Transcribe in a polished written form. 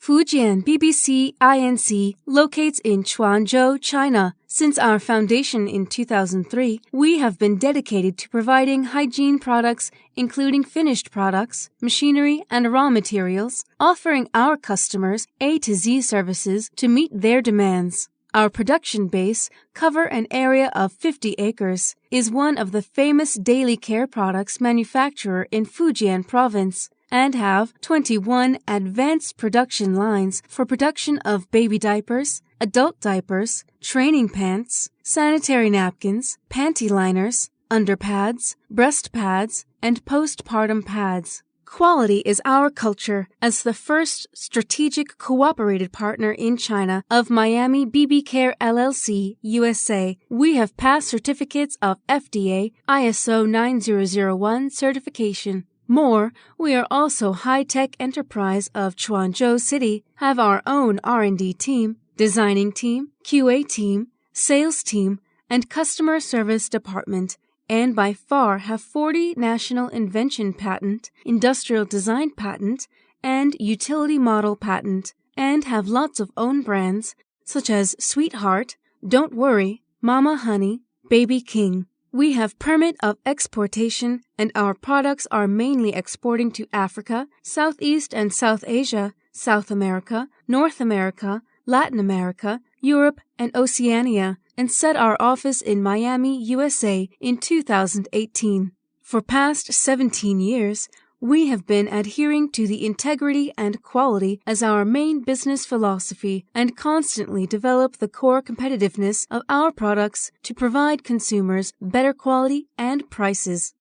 Fujian BBC Inc. locates in Quanzhou, China. Since our foundation in 2003, we have been dedicated to providing hygiene products, including finished products, machinery, and raw materials, offering our customers A to Z services to meet their demands. Our production base, cover an area of 50 acres, is one of the famous daily care products manufacturer in Fujian province, and have 21 advanced production lines for production of baby diapers, adult diapers, training pants, sanitary napkins, panty liners, underpads, breast pads, and postpartum pads. Quality is our culture. As the first strategic cooperated partner in China of Miami BB Care LLC, USA, we have passed certificates of FDA ISO 9001 certification. More, we are also high-tech enterprise of Quanzhou City, have our own R&D team, designing team, QA team, sales team, and customer service department, and by far have 40 national invention patent, industrial design patent, and utility model patent, and have lots of own brands such as Sweetheart, Don't Worry, Mama Honey, Baby King. We have permit of exportation, and our products are mainly exporting to Africa, Southeast and South Asia, South America, North America, Latin America, Europe, and Oceania, and set our office in Miami, USA in 2018. For past 17 years, we have been adhering to the integrity and quality as our main business philosophy and constantly develop the core competitiveness of our products to provide consumers better quality and prices.